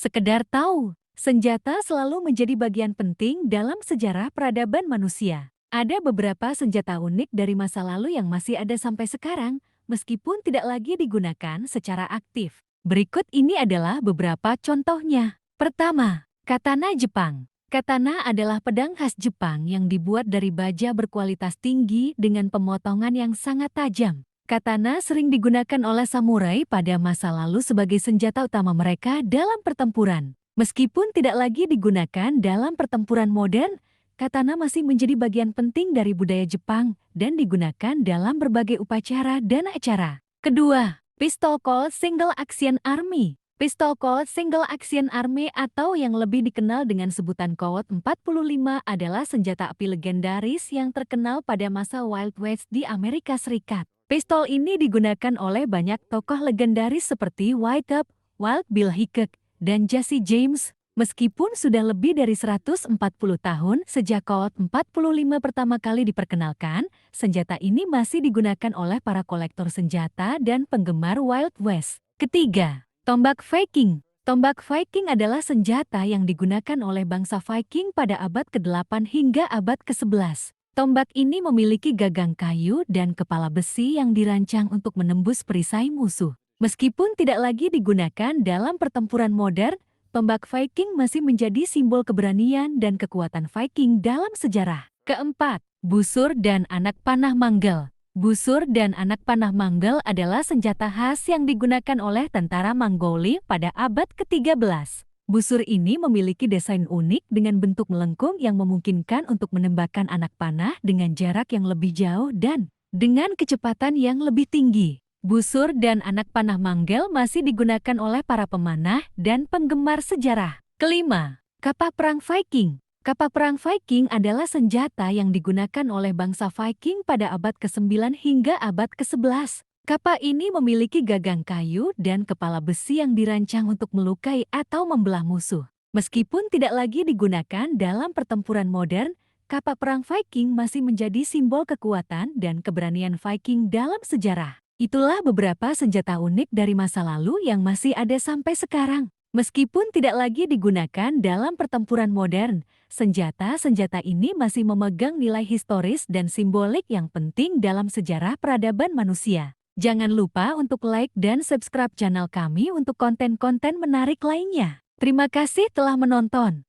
Sekedar tahu, senjata selalu menjadi bagian penting dalam sejarah peradaban manusia. Ada beberapa senjata unik dari masa lalu yang masih ada sampai sekarang, meskipun tidak lagi digunakan secara aktif. Berikut ini adalah beberapa contohnya. Pertama, katana Jepang. Katana adalah pedang khas Jepang yang dibuat dari baja berkualitas tinggi dengan pemotongan yang sangat tajam. Katana sering digunakan oleh samurai pada masa lalu sebagai senjata utama mereka dalam pertempuran. Meskipun tidak lagi digunakan dalam pertempuran modern, katana masih menjadi bagian penting dari budaya Jepang dan digunakan dalam berbagai upacara dan acara. Kedua, pistol Colt Single Action Army. Pistol Colt Single Action Army atau yang lebih dikenal dengan sebutan Colt 45 adalah senjata api legendaris yang terkenal pada masa Wild West di Amerika Serikat. Pistol ini digunakan oleh banyak tokoh legendaris seperti White Up, Wild Bill Hickok, dan Jesse James. Meskipun sudah lebih dari 140 tahun sejak Colt 45 pertama kali diperkenalkan, senjata ini masih digunakan oleh para kolektor senjata dan penggemar Wild West. Ketiga, tombak Viking. Tombak Viking adalah senjata yang digunakan oleh bangsa Viking pada abad ke-8 hingga abad ke-11. Tombak ini memiliki gagang kayu dan kepala besi yang dirancang untuk menembus perisai musuh. Meskipun tidak lagi digunakan dalam pertempuran modern, tombak Viking masih menjadi simbol keberanian dan kekuatan Viking dalam sejarah. Keempat, busur dan anak panah manggel. Busur dan anak panah manggel adalah senjata khas yang digunakan oleh tentara Mongolia pada abad ke-13. Busur ini memiliki desain unik dengan bentuk melengkung yang memungkinkan untuk menembakkan anak panah dengan jarak yang lebih jauh dan dengan kecepatan yang lebih tinggi. Busur dan anak panah manggel masih digunakan oleh para pemanah dan penggemar sejarah. Kelima, kapal perang Viking. Kapal perang Viking adalah senjata yang digunakan oleh bangsa Viking pada abad ke-9 hingga abad ke-11. Kapal ini memiliki gagang kayu dan kepala besi yang dirancang untuk melukai atau membelah musuh. Meskipun tidak lagi digunakan dalam pertempuran modern, kapal perang Viking masih menjadi simbol kekuatan dan keberanian Viking dalam sejarah. Itulah beberapa senjata unik dari masa lalu yang masih ada sampai sekarang. Meskipun tidak lagi digunakan dalam pertempuran modern, senjata-senjata ini masih memegang nilai historis dan simbolik yang penting dalam sejarah peradaban manusia. Jangan lupa untuk like dan subscribe channel kami untuk konten-konten menarik lainnya. Terima kasih telah menonton.